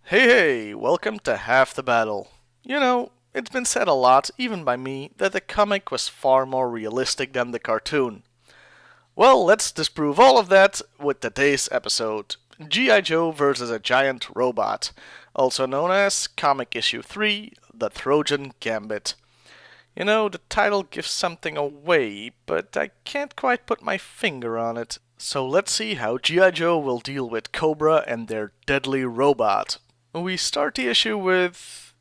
Hey, welcome to Half the Battle. You know, it's been said a lot, even by me, that the comic was far more realistic than the cartoon. Well, let's disprove all of that with today's episode. GIJoe versus a giant robot, also known as Comic Issue 3, The Trojan Gambit. You know, the title gives something away, but I can't quite put my finger on it. So let's see how GIJoe will deal with Cobra and their deadly robot. We start the issue with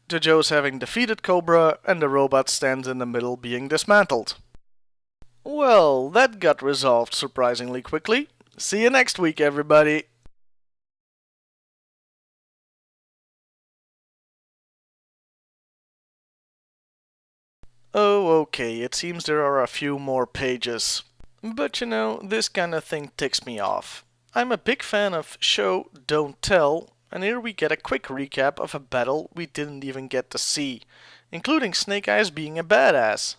the Joes having defeated Cobra and the robot stands in the middle being dismantled. Well, that got resolved surprisingly quickly. See you next week, everybody! Oh, okay, it seems there are a few more pages. But you know, this kind of thing ticks me off. I'm a big fan of show, don't tell, and here we get a quick recap of a battle we didn't even get to see, including Snake Eyes being a badass.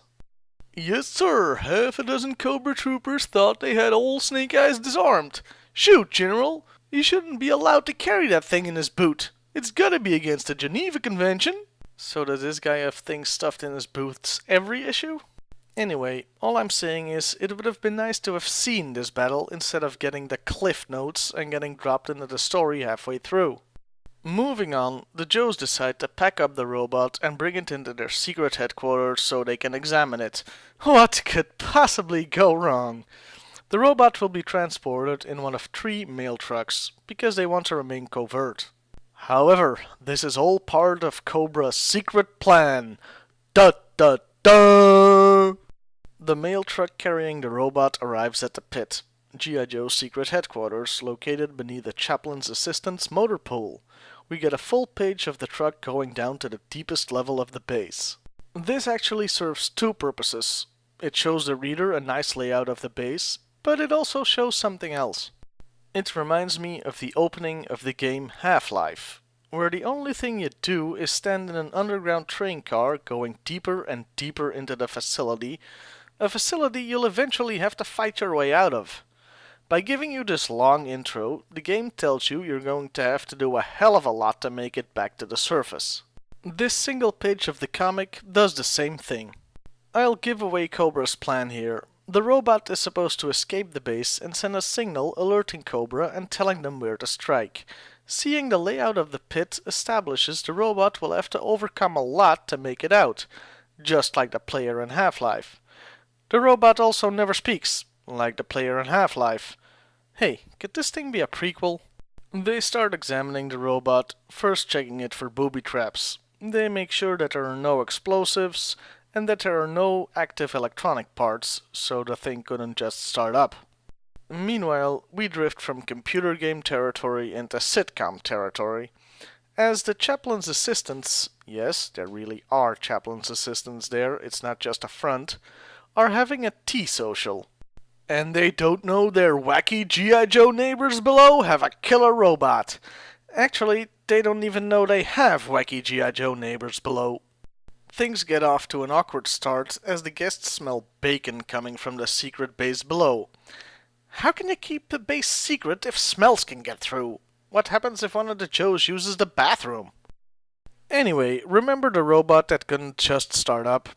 Yes sir, half a dozen Cobra troopers thought they had all Snake Eyes disarmed. Shoot, General! He shouldn't be allowed to carry that thing in his boot. It's gotta be against the Geneva Convention. So does this guy have things stuffed in his boots every issue? Anyway, all I'm saying is it would have been nice to have seen this battle instead of getting the cliff notes and getting dropped into the story halfway through. Moving on, the Joes decide to pack up the robot and bring it into their secret headquarters so they can examine it. What could possibly go wrong? The robot will be transported in one of 3 mail trucks, because they want to remain covert. However, this is all part of Cobra's secret plan. Da da da! The mail truck carrying the robot arrives at the pit, GIJoe's secret headquarters, located beneath the chaplain's assistant's motor pool. We get a full page of the truck going down to the deepest level of the base. This actually serves 2 purposes. It shows the reader a nice layout of the base, but it also shows something else. It reminds me of the opening of the game Half-Life, where the only thing you do is stand in an underground train car going deeper and deeper into the facility, a facility you'll eventually have to fight your way out of. By giving you this long intro, the game tells you you're going to have to do a hell of a lot to make it back to the surface. This single page of the comic does the same thing. I'll give away Cobra's plan here. The robot is supposed to escape the base and send a signal alerting Cobra and telling them where to strike. Seeing the layout of the pit establishes the robot will have to overcome a lot to make it out, just like the player in Half-Life. The robot also never speaks, like the player in Half-Life. Hey, could this thing be a prequel? They start examining the robot, first checking it for booby traps. They make sure that there are no explosives and that there are no active electronic parts, so the thing couldn't just start up. Meanwhile, we drift from computer game territory into sitcom territory, as the chaplain's assistants, yes, there really are chaplain's assistants there, it's not just a front, are having a tea social. And they don't know their wacky GIJoe neighbors below have a killer robot. Actually, they don't even know they have wacky GIJoe neighbors below. Things get off to an awkward start as the guests smell bacon coming from the secret base below. How can you keep the base secret if smells can get through? What happens if one of the Joes uses the bathroom? Anyway, remember the robot that couldn't just start up?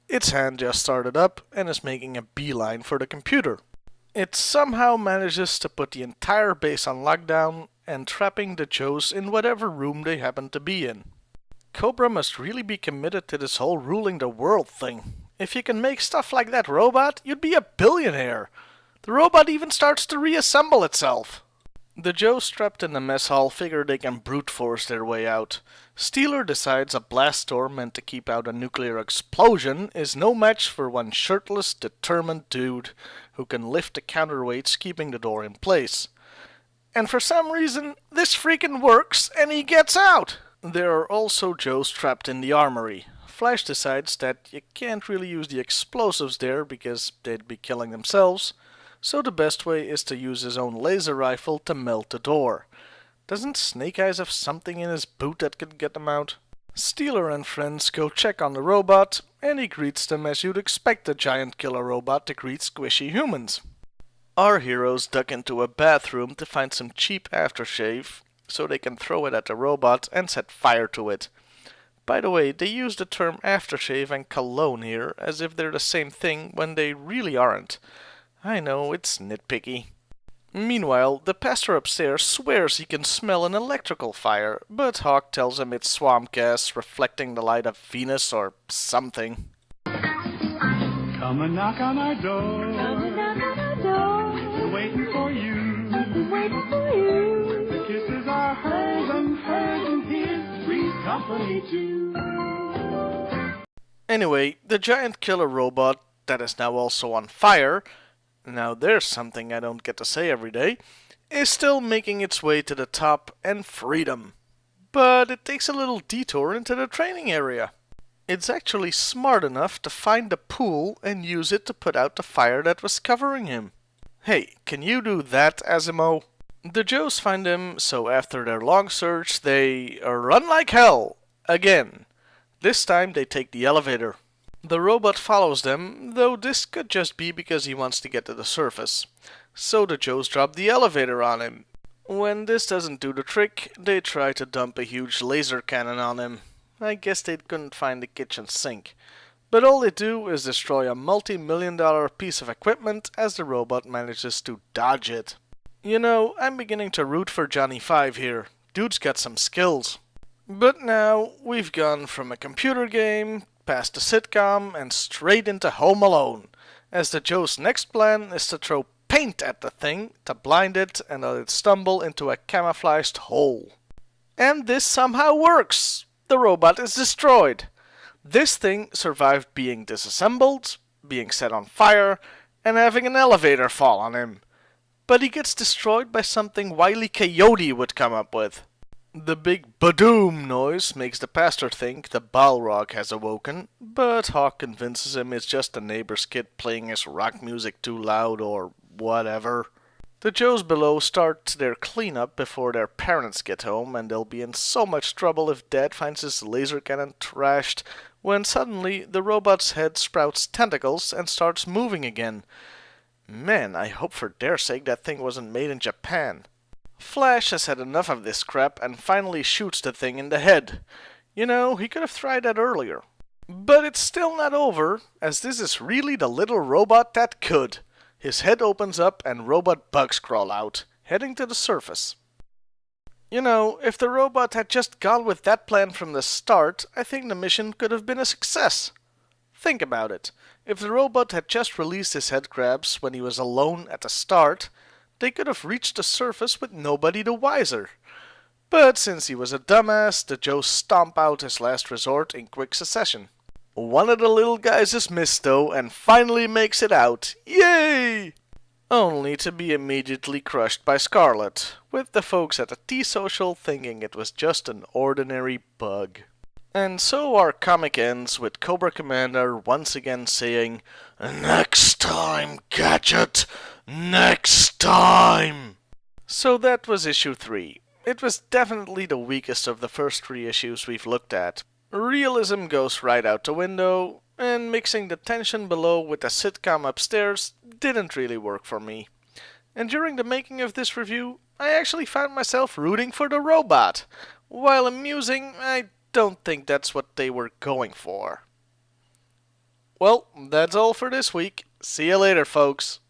Its hand just started up and is making a beeline for the computer. It somehow manages to put the entire base on lockdown and trapping the Joes in whatever room they happen to be in. Cobra must really be committed to this whole ruling the world thing. If you can make stuff like that robot, you'd be a billionaire. The robot even starts to reassemble itself. The Joes trapped in the mess hall figure they can brute force their way out. Steeler decides a blast door meant to keep out a nuclear explosion is no match for one shirtless, determined dude who can lift the counterweights keeping the door in place. And for some reason, this freaking works and he gets out! There are also Joes trapped in the armory. Flash decides that you can't really use the explosives there because they'd be killing themselves, so the best way is to use his own laser rifle to melt the door. Doesn't Snake Eyes have something in his boot that could get them out? Steeler and friends go check on the robot, and he greets them as you'd expect a giant killer robot to greet squishy humans. Our heroes duck into a bathroom to find some cheap aftershave, so they can throw it at the robot and set fire to it. By the way, they use the term aftershave and cologne here, as if they're the same thing when they really aren't. I know, it's nitpicky. Meanwhile, the pastor upstairs swears he can smell an electrical fire, but Hawk tells him it's swamp gas reflecting the light of Venus or something. Come and knock on our door. Come and knock on our door. We're waiting for you. We're waiting for you. Kisses are hers and his. Three's company too. Anyway, the giant killer robot that is now also on fire, now there's something I don't get to say every day, is still making its way to the top and freedom. But it takes a little detour into the training area. It's actually smart enough to find the pool and use it to put out the fire that was covering him. Hey, can you do that, Asimo? The Joes find him, so after their long search, they run like hell. Again. This time they take the elevator. The robot follows them, though this could just be because he wants to get to the surface. So the Joes drop the elevator on him. When this doesn't do the trick, they try to dump a huge laser cannon on him. I guess they couldn't find the kitchen sink. But all they do is destroy a multi-million-dollar piece of equipment as the robot manages to dodge it. You know, I'm beginning to root for Johnny 5 here. Dude's got some skills. But now, we've gone from a computer game, past a sitcom, and straight into Home Alone, as the Joe's next plan is to throw paint at the thing to blind it and let it stumble into a camouflaged hole. And this somehow works! The robot is destroyed. This thing survived being disassembled, being set on fire, and having an elevator fall on him. But he gets destroyed by something Wile E. Coyote would come up with. The big badoom noise makes the pastor think the Balrog has awoken, but Hawk convinces him it's just the neighbor's kid playing his rock music too loud or whatever. The Joes below start their cleanup before their parents get home, and they'll be in so much trouble if Dad finds his laser cannon trashed, when suddenly the robot's head sprouts tentacles and starts moving again. Man, I hope for their sake that thing wasn't made in Japan. Flash has had enough of this crap and finally shoots the thing in the head. You know, he could have tried that earlier. But it's still not over, as this is really the little robot that could. His head opens up and robot bugs crawl out, heading to the surface. You know, if the robot had just gone with that plan from the start, I think the mission could have been a success. Think about it. If the robot had just released his head crabs when he was alone at the start, they could have reached the surface with nobody the wiser. But since he was a dumbass, the Joes stomp out his last resort in quick succession. One of the little guys is missed though, and finally makes it out. Yay! Only to be immediately crushed by Scarlet, with the folks at the tea social thinking it was just an ordinary bug. And so our comic ends with Cobra Commander once again saying, "Next time, Gadget! Next time!" So that was issue 3. It was definitely the weakest of the first 3 issues we've looked at. Realism goes right out the window, and mixing the tension below with the sitcom upstairs didn't really work for me. And during the making of this review, I actually found myself rooting for the robot. While amusing, I don't think that's what they were going for. Well, that's all for this week. See you later, folks.